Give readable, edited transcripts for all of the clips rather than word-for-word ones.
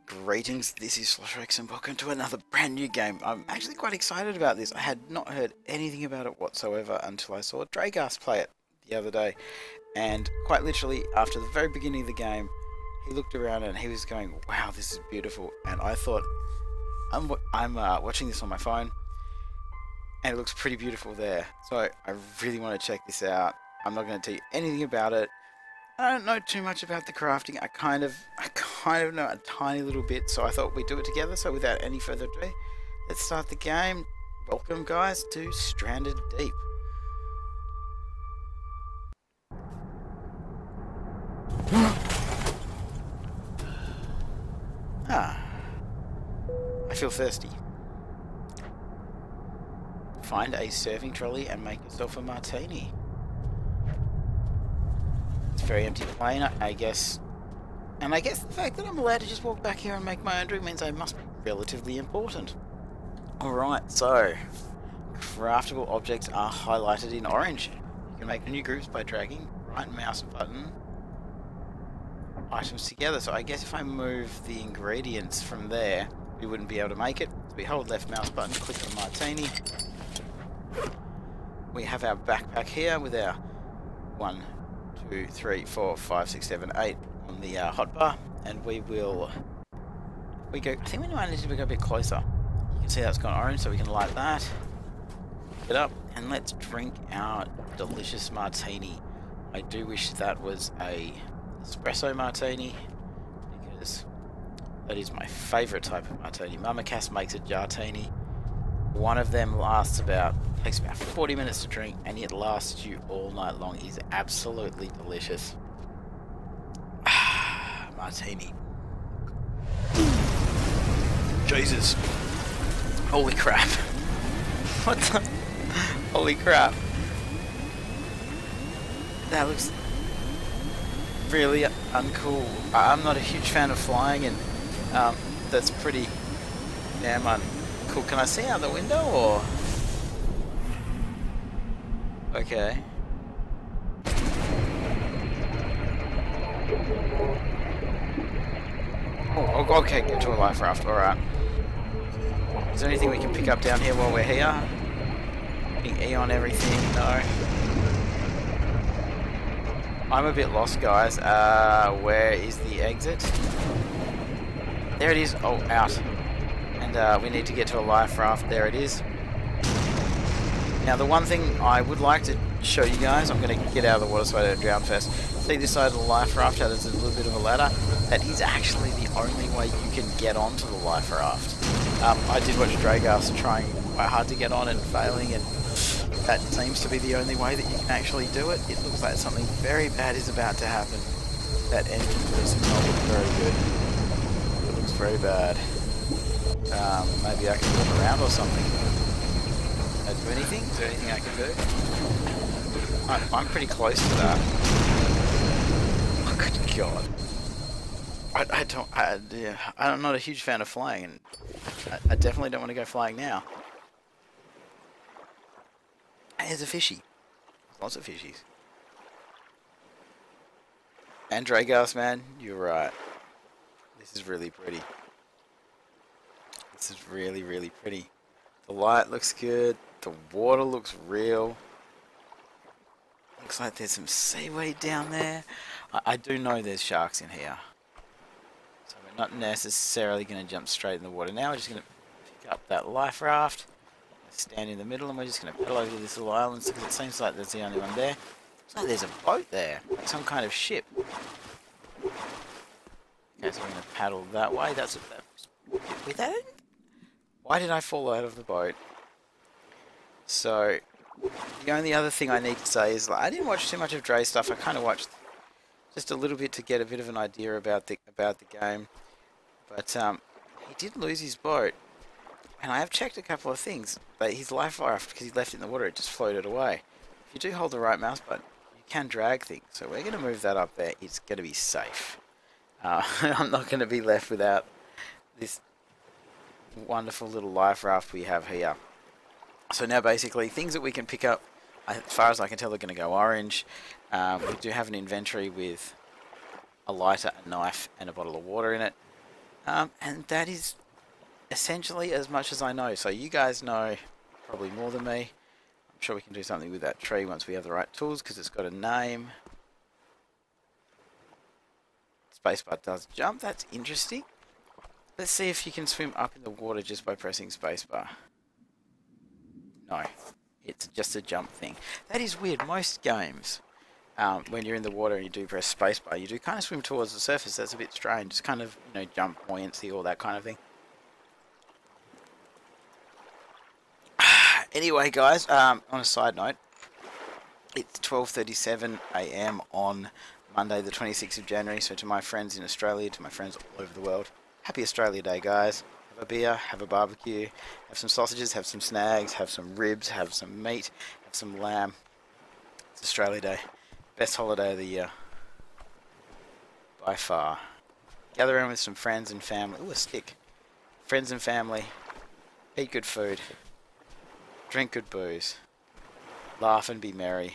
Greetings, this is Sloshworks and welcome to another brand new game. I'm actually quite excited about this. I had not heard anything about it whatsoever until I saw Dragas play it the other day. And quite literally, after the very beginning of the game, he looked around and he was going, wow, this is beautiful. And I thought, I'm watching this on my phone and it looks pretty beautiful there. So I really want to check this out. I'm not going to tell you anything about it. I don't know too much about the crafting. I kind of know a tiny little bit, so I thought we'd do it together. So without any further ado, let's start the game. Welcome guys to Stranded Deep. I feel thirsty. Find a serving trolley and make yourself a martini. It's a very empty plane, I guess. And I guess the fact that I'm allowed to just walk back here and make my own drink means I must be relatively important. Alright, so craftable objects are highlighted in orange. You can make new groups by dragging right mouse button items together. So I guess if I move the ingredients from there, we wouldn't be able to make it. So we hold left mouse button, click on martini. We have our backpack here with our 1, 2, 3, 4, 5, 6, 7, 8 on the hotbar, and we will. I think we might need to go a bit closer. You can see that's gone orange, so we can light that. Pick it up, and let's drink our delicious martini. I do wish that was a espresso martini because that is my favourite type of martini. Mama Cass makes a jartini. One of them takes about 40 minutes to drink, and it lasts you all night long. It's absolutely delicious. Martini. Jesus. Holy crap. What the? Holy crap. That looks really uncool. I'm not a huge fan of flying, and that's pretty damn uncool. Can I see out the window, or? Okay. Oh, okay, get to a life raft, alright. Is there anything we can pick up down here while we're here? Hitting E on everything, no. I'm a bit lost, guys. Where is the exit? There it is. Oh, out. And we need to get to a life raft. There it is. Now, the one thing I would like to show you guys, I'm going to get out of the water so I don't drown first. See this side of the life raft, how there's a little bit of a ladder? That is actually the only way you can get onto the life raft. I did watch Dragas trying quite hard to get on and failing, and that seems to be the only way that you can actually do it. It looks like something very bad is about to happen. That engine does not look very good. It looks very bad. Maybe I can walk around or something. Do anything? Is there anything I can do? I'm pretty close to that. Oh, good God. I'm not a huge fan of flying, and I definitely don't want to go flying now. Hey, there's a fishy. Lots of fishies. And Dragas, man, you're right. This is really pretty. This is really, really pretty. The light looks good. The water looks real. Looks like there's some seaweed down there. I do know there's sharks in here. So we're not necessarily going to jump straight in the water now. We're just going to pick up that life raft. Stand in the middle, and we're just going to pedal over this little island because it seems like there's the only one there. Looks like there's a boat there. Like some kind of ship. Okay, so we're going to paddle that way. With that? Why did I fall out of the boat? So, the only other thing I need to say is, like, I didn't watch too much of Dre's stuff. I kind of watched just a little bit to get a bit of an idea about the game. But he did lose his boat, and I have checked a couple of things. But his life raft, because he left it in the water, it just floated away. If you do hold the right mouse button, you can drag things. So we're going to move that up there. It's going to be safe. I'm not going to be left without this wonderful little life raft we have here. So now basically things that we can pick up, as far as I can tell, they're going to go orange. We do have an inventory with a lighter, a knife and a bottle of water in it. And that is essentially as much as I know. So you guys know probably more than me. I'm sure we can do something with that tree once we have the right tools, because it's got a name. Spacebar does jump. That's interesting. Let's see if you can swim up in the water just by pressing spacebar. No, it's just a jump thing. That is weird. Most games, when you're in the water and you do press spacebar, you do kind of swim towards the surface. That's a bit strange. It's kind of, you know, jump, buoyancy, all that kind of thing. Anyway, guys, on a side note, it's 12:37 a.m. on Monday the 26th of January. So to my friends in Australia, to my friends all over the world, happy Australia Day, guys. Have a beer, have a barbecue, have some sausages, have some snags, have some ribs, have some meat, have some lamb. It's Australia Day. Best holiday of the year. By far. Gather around with some friends and family. Ooh, a stick. Friends and family. Eat good food. Drink good booze. Laugh and be merry.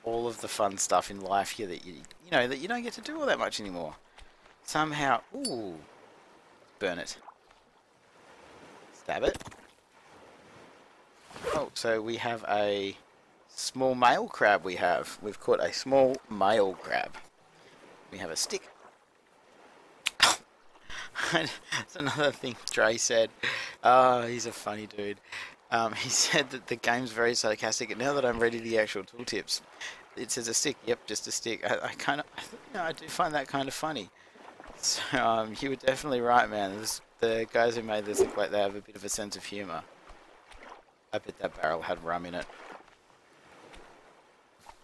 All of the fun stuff in life here that you know that you don't get to do all that much anymore. Somehow, ooh, burn it. Stab it. Oh, so we have a small male crab. We've caught a small male crab. We have a stick. That's another thing Dre said. Oh, he's a funny dude. He said that the game's very sarcastic, and now that I'm reading the actual tooltips, it says a stick. Yep, just a stick. I do find that kind of funny. So, you were definitely right, man. The guys who made this look like they have a bit of a sense of humour. I bet that barrel had rum in it.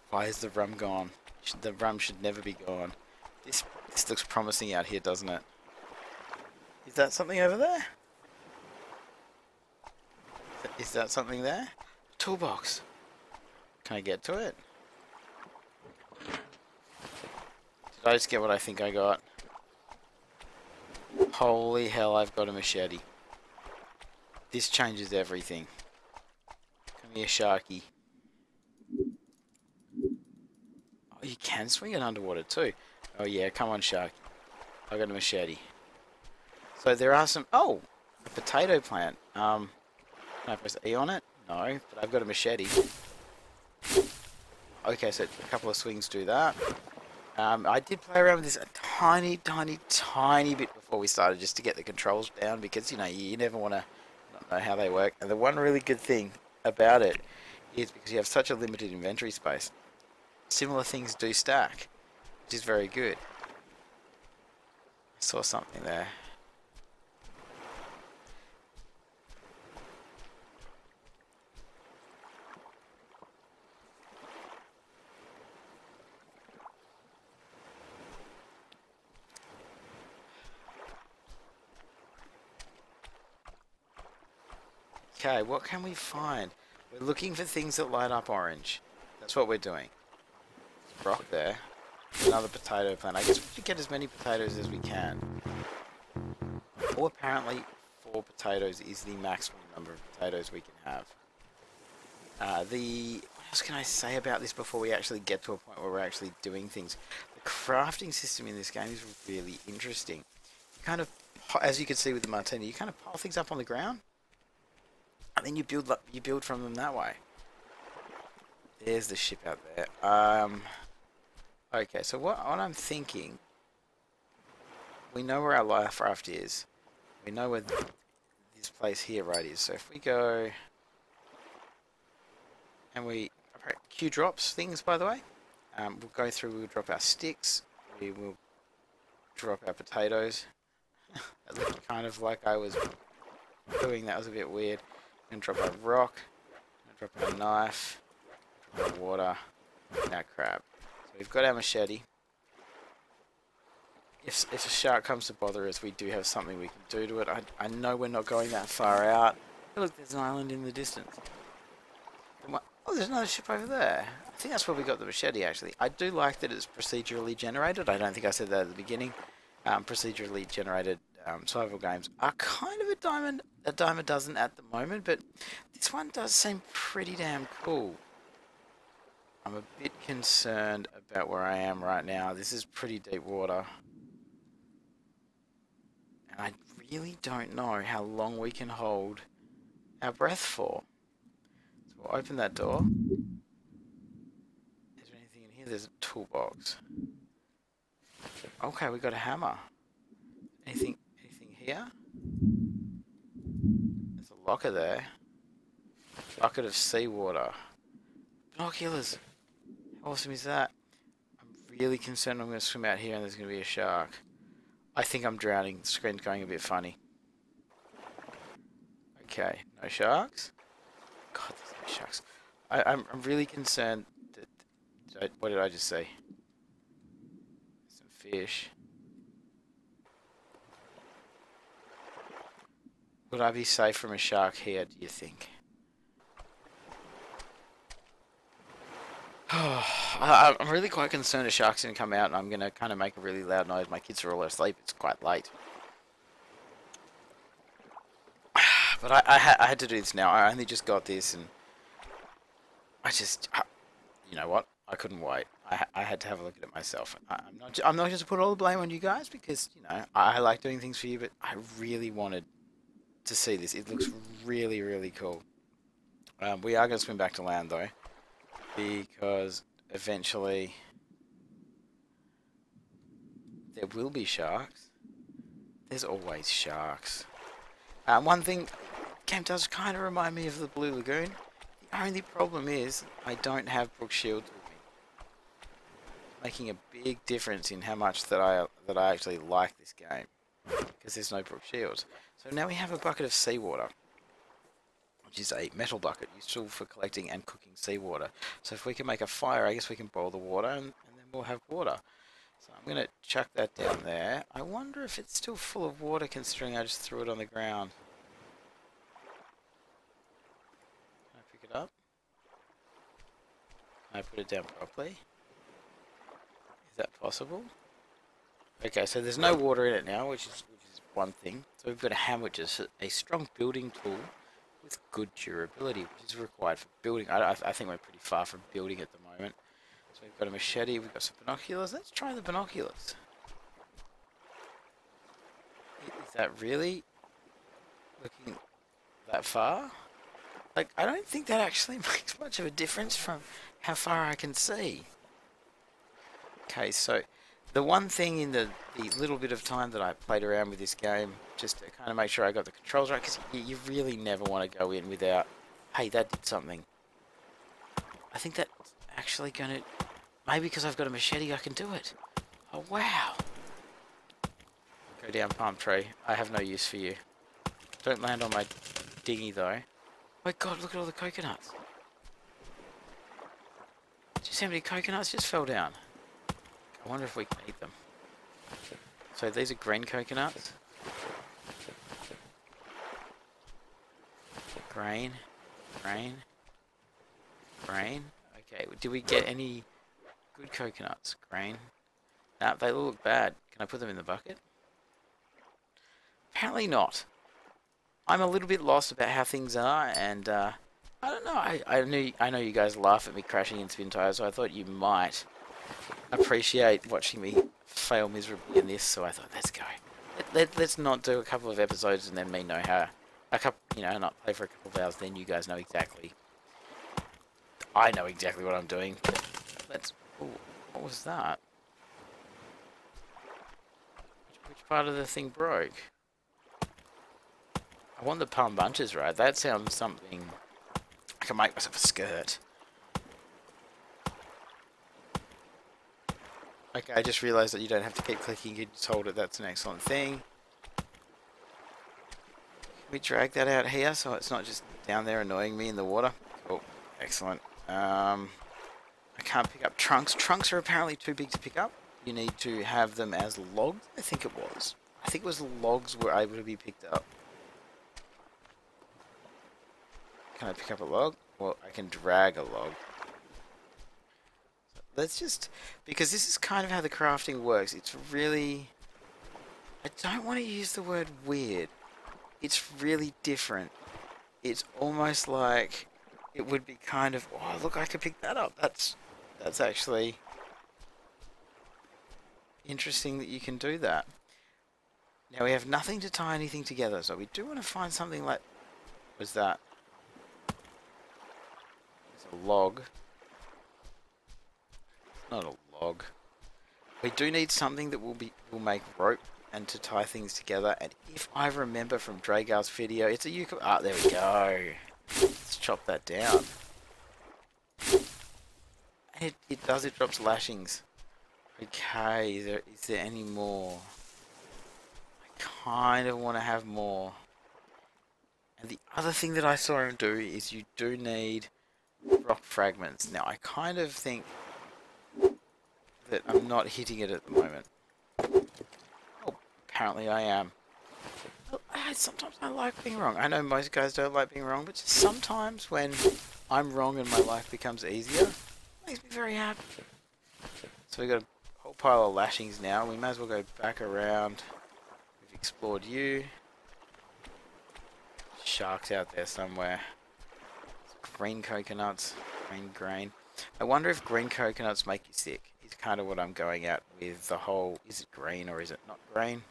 Why is the rum gone? The rum should never be gone. This looks promising out here, doesn't it? Is that something over there? Is that something there? Toolbox. Can I get to it? Did I just get what I think I got? Holy hell, I've got a machete. This changes everything. Come here, Sharky. Oh, you can swing it underwater too. Oh yeah, come on, Sharky. I got a machete. So there are some... Oh! A potato plant. Can I press E on it? No, but I've got a machete. Okay, so a couple of swings do that. I did play around with this a tiny bit before we started, just to get the controls down, because, you know, you never want to not know how they work. And the one really good thing about it is because you have such a limited inventory space, similar things do stack, which is very good. I saw something there. Okay, what can we find? We're looking for things that light up orange. That's what we're doing. Rock there. Another potato plant. I guess we should get as many potatoes as we can. Or apparently 4 potatoes is the maximum number of potatoes we can have. What else can I say about this before we actually get to a point where we're actually doing things? The crafting system in this game is really interesting. You kind of, as you can see with the martini, you kind of pile things up on the ground, and then you build from them that way. There's the ship out there. Okay, so what I'm thinking, we know where our life raft is. We know where this place here right is. So if we go, and Q drops things, by the way. We'll go through, we'll drop our sticks, we will drop our potatoes. That looked kind of like I was doing, that was a bit weird. And drop our rock, drop our knife, drop our water, and our crab. So we've got our machete. If a shark comes to bother us, we do have something we can do to it. I know we're not going that far out. Oh, look, there's an island in the distance. Oh, there's another ship over there. I think that's where we got the machete, actually. I do like that it's procedurally generated. I don't think I said that at the beginning. Procedurally generated survival games are kind of a dime a dozen at the moment, but this one does seem pretty damn cool. I'm a bit concerned about where I am right now. This is pretty deep water. And I really don't know how long we can hold our breath for. So we'll open that door. Is there anything in here? There's a toolbox. Okay, we got a hammer. Anything here? There's a locker there. Bucket of seawater. Binoculars. How awesome is that? I'm really concerned I'm going to swim out here and there's going to be a shark. I think I'm drowning. The screen's going a bit funny. Okay, no sharks. God, there's no sharks. I'm really concerned that... What did I just say? Some fish. Would I be safe from a shark here, do you think? I'm really quite concerned a shark's going to come out and I'm going to kind of make a really loud noise. My kids are all asleep. It's quite late. But I had to do this now. I only just got this and I just... you know what? I couldn't wait. I had to have a look at it myself. I'm not just put all the blame on you guys because, you know, I like doing things for you, but I really wanted to see this. It looks really, really cool. We are going to swim back to land though, because eventually there will be sharks. There's always sharks. One thing, the game does kind of remind me of the Blue Lagoon. The only problem is I don't have Brook Shields with me, making a big difference in how much that I actually like this game, because there's no Brook Shields. So now we have a bucket of seawater, which is a metal bucket useful for collecting and cooking seawater. So if we can make a fire, I guess we can boil the water and then we'll have water. So I'm going to chuck that down there. I wonder if it's still full of water considering I just threw it on the ground. Can I pick it up? Can I put it down properly? Is that possible? Okay, so there's no water in it now, which is one thing. So we've got a hammer, which is a strong building tool with good durability, which is required for building. I think we're pretty far from building at the moment. So we've got a machete, we've got some binoculars. Let's try the binoculars. Is that really looking that far? Like, I don't think that actually makes much of a difference from how far I can see. Okay, so the one thing in the little bit of time that I played around with this game, just to kind of make sure I got the controls right, because you really never want to go in without, hey, that did something. I think that's actually going to, maybe because I've got a machete I can do it. Oh, wow. Go down, palm tree. I have no use for you. Don't land on my dinghy, though. Oh my god, look at all the coconuts. Did you see how many coconuts just fell down? I wonder if we can eat them. So these are green coconuts. Grain. Grain. Grain. Okay, did we get any good coconuts? Grain. Nah, they all look bad. Can I put them in the bucket? Apparently not. I'm a little bit lost about how things are, and I don't know. I know you guys laugh at me crashing in spin tires, so I thought you might appreciate watching me fail miserably in this. So I thought, let's go. Let's not do a couple of episodes and then me know how not play for a couple of hours. Then you guys know exactly. I know exactly what I'm doing. Let's. Ooh, what was that? Which part of the thing broke? I want the palm bunches right. That sounds something. I can make myself a skirt. Okay, I just realised that you don't have to keep clicking, you just hold it. That's an excellent thing. Can we drag that out here so it's not just down there annoying me in the water? Cool. Excellent. I can't pick up trunks. Trunks are apparently too big to pick up. You need to have them as logs, I think it was. I think it was logs were able to be picked up. Can I pick up a log? Well, I can drag a log. So let's just... Because this is kind of how the crafting works. It's really... I don't want to use the word weird. It's really different. It's almost like... It would be kind of... Oh, look, I could pick that up. That's actually... interesting that you can do that. Now we have nothing to tie anything together, so we do want to find something like... What's that? It's a log. Not a log. We do need something that will make rope and to tie things together. And if I remember from Dragar's video, it's a eucalyptus. Ah, there we go. Let's chop that down. And it does. It drops lashings. Okay. Is there any more? I kind of want to have more. And the other thing that I saw him do is you do need rock fragments. Now I kind of think that I'm not hitting it at the moment. Oh, apparently I am. Sometimes I like being wrong. I know most guys don't like being wrong, but just sometimes when I'm wrong and my life becomes easier, it makes me very happy. So we've got a whole pile of lashings now. We may as well go back around. We've explored you. Sharks out there somewhere. Green coconuts. Green grain. I wonder if green coconuts make you sick. Is kind of what I'm going at with the whole, is it green or is it not green?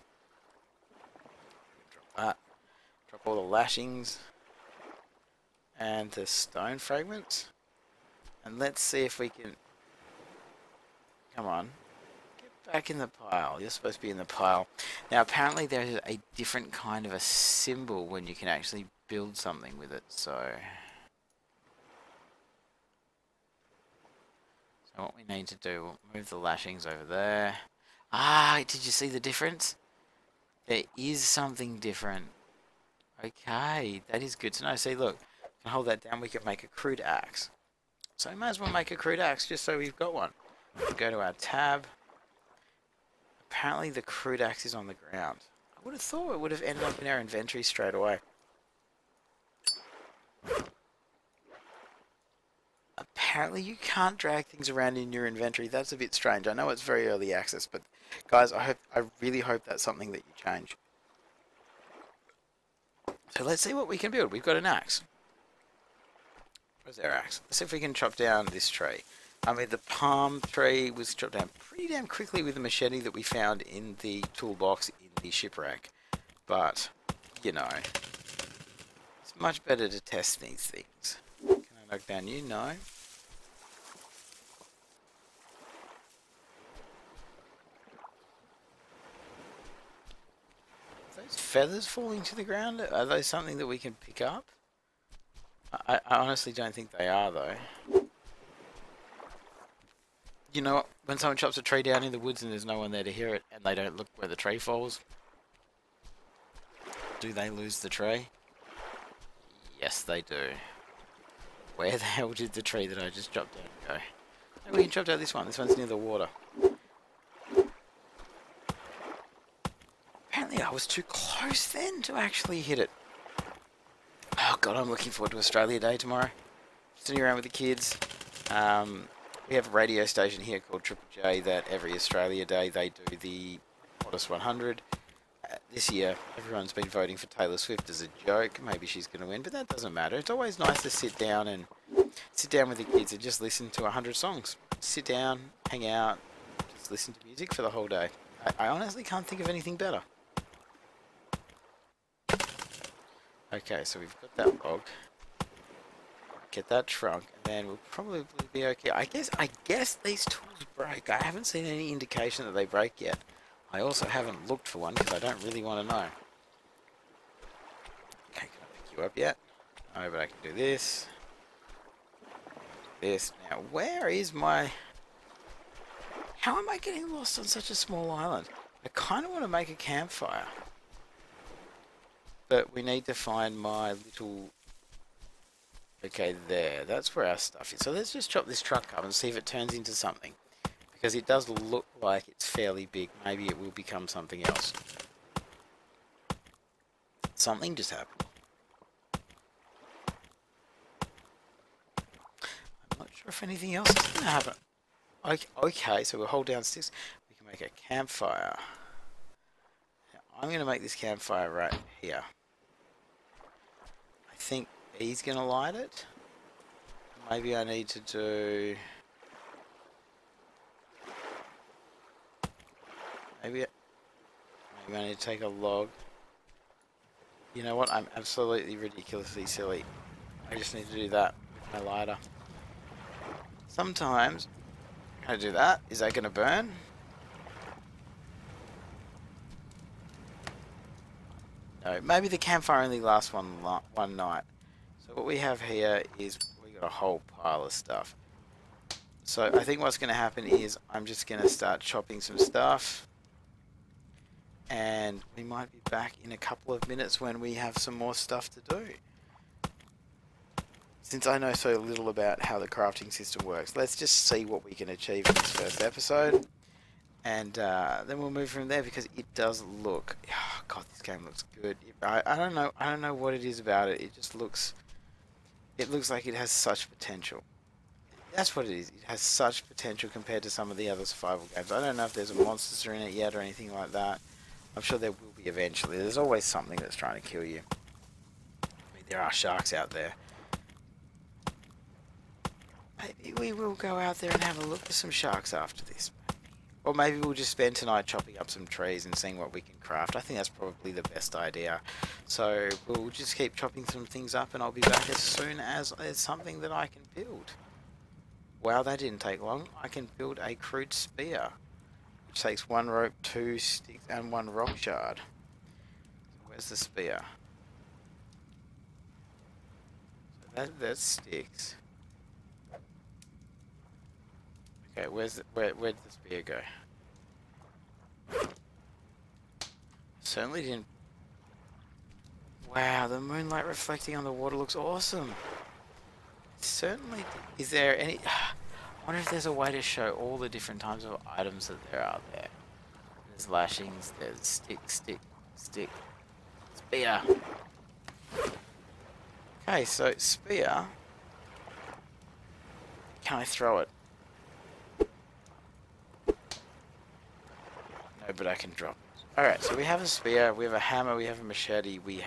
Drop that. Drop all the lashings. And the stone fragments. And let's see if we can... Come on. Get back in the pile. You're supposed to be in the pile. Now apparently there's a different kind of a symbol when you can actually build something with it. So what we need to do, we'll move the lashings over there. Ah, did you see the difference? There is something different. Okay, that is good to know. See, look, we can hold that down. We can make a crude axe. So we might as well make a crude axe just so we've got one. We'll go to our tab. Apparently the crude axe is on the ground. I would have thought it would have ended up in our inventory straight away. Apparently you can't drag things around in your inventory. That's a bit strange. I know it's very early access, but guys, I really hope that's something that you change. So let's see what we can build. We've got an axe. Where's our axe? Let's see if we can chop down this tree. I mean, the palm tree was chopped down pretty damn quickly with the machete that we found in the toolbox in the shipwreck. But, you know, it's much better to test these things. Can I knock down you? No. Are those feathers falling to the ground? Are those something that we can pick up? I honestly don't think they are, though. You know, when someone chops a tree down in the woods and there's no one there to hear it, and they don't look where the tree falls, do they lose the tree? Yes, they do. Where the hell did the tree that I just chopped down go? Maybe we can chop down this one. This one's near the water. Apparently I was too close then to actually hit it. Oh god, I'm looking forward to Australia Day tomorrow. Sitting around with the kids. We have a radio station here called Triple J that every Australia Day they do the Hottest 100. This year, everyone's been voting for Taylor Swift as a joke. Maybe she's going to win, but that doesn't matter. It's always nice to sit down with the kids and just listen to 100 songs. Sit down, hang out, just listen to music for the whole day. I honestly can't think of anything better. Okay, so we've got that log. Get that trunk, and then we'll probably be okay. I guess these tools break. I haven't seen any indication that they break yet. I also haven't looked for one because I don't really want to know. Okay, can I pick you up yet? No, but I can do this. This. Now, where is my... How am I getting lost on such a small island? I kind of want to make a campfire. But we need to find my little... Okay, there. That's where our stuff is. So let's just chop this truck up and see if it turns into something. Because it does look like it's fairly big. Maybe it will become something else. Something just happened. I'm not sure if anything else is going to happen. Okay, so we'll hold down sticks. We can make a campfire. Now, I'm going to make this campfire right here. I think he's going to light it. Maybe I need to do... Maybe We may need to take a log. You know what? I'm absolutely ridiculously silly. I just need to do that with my lighter. Sometimes, can I do that? Is that going to burn? No, maybe the campfire only lasts one night. So what we have here is we got a whole pile of stuff. So I think what's going to happen is I'm just going to start chopping some stuff. And we might be back in a couple of minutes when we have some more stuff to do. Since I know so little about how the crafting system works, let's just see what we can achieve in this first episode. And then we'll move from there, because it does look... Oh God, this game looks good. I don't know what it is about it. It just looks... It looks like it has such potential. That's what it is. It has such potential compared to some of the other survival games. I don't know if there's a monster in it yet or anything like that. I'm sure there will be eventually. There's always something that's trying to kill you. I mean, there are sharks out there. Maybe we will go out there and have a look at some sharks after this. Or maybe we'll just spend tonight chopping up some trees and seeing what we can craft. I think that's probably the best idea. So we'll just keep chopping some things up, and I'll be back as soon as there's something that I can build. Wow, that didn't take long. I can build a crude spear, which takes 1 rope, 2 sticks, and 1 rock shard. Where's the spear? So that sticks. Okay, where'd the spear go? Certainly didn't. Wow, the moonlight reflecting on the water looks awesome. Certainly. Is there any... I wonder if there's a way to show all the different types of items that there are there. There's lashings, there's stick, spear. Okay, so spear. Can I throw it? No, but I can drop it. Alright, so we have a spear, we have a hammer, we have a machete, we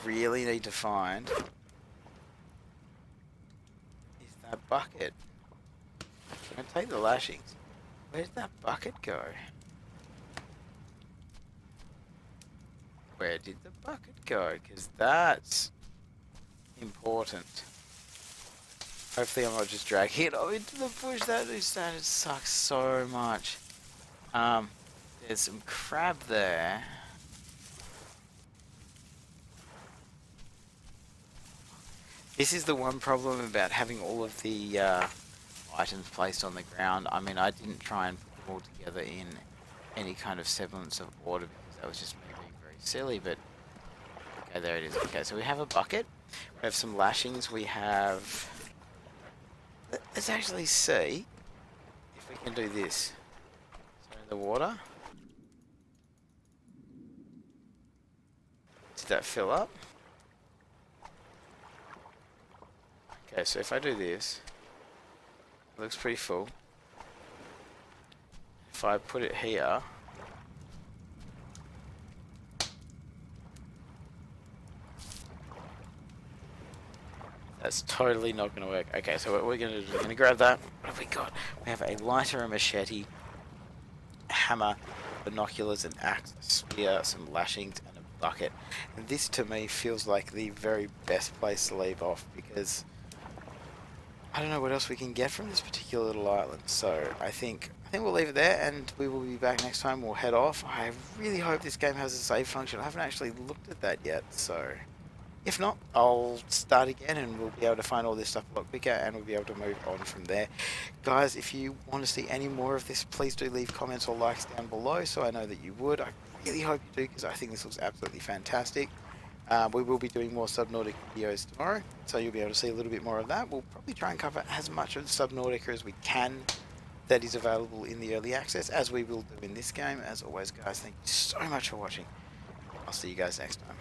really need to find... that bucket. I'm gonna take the lashings. Where did that bucket go? Where did the bucket go? Because that's important. Hopefully I'm not just dragging it into the bush. That sucks so much. There's some crab there. This is the one problem about having all of the items placed on the ground. I mean, I didn't try and put them all together in any kind of semblance of order, because that was just me being very silly, but... Okay, there it is. Okay, so we have a bucket. We have some lashings. We have... Let's actually see if we can do this. So in the water. Did that fill up? Okay, so if I do this, it looks pretty full. If I put it here, that's totally not going to work. Okay, so what we're going to do is we're going to grab that. What have we got? We have a lighter, a machete, a hammer, binoculars, an axe, a spear, some lashings, and a bucket. And this to me feels like the very best place to leave off, because I don't know what else we can get from this particular little island. So I think we'll leave it there, and we will be back next time. We'll head off. I really hope this game has a save function. I haven't actually looked at that yet, so if not, I'll start again and we'll be able to find all this stuff a lot quicker, and we'll be able to move on from there. Guys, if you want to see any more of this, please do leave comments or likes down below so I know that you would. I really hope you do, because I think this looks absolutely fantastic. We will be doing more Subnautica videos tomorrow, so you'll be able to see a little bit more of that. We'll probably try and cover as much of Subnautica as we can that is available in the early access, as we will do in this game. As always, guys, thank you so much for watching. I'll see you guys next time.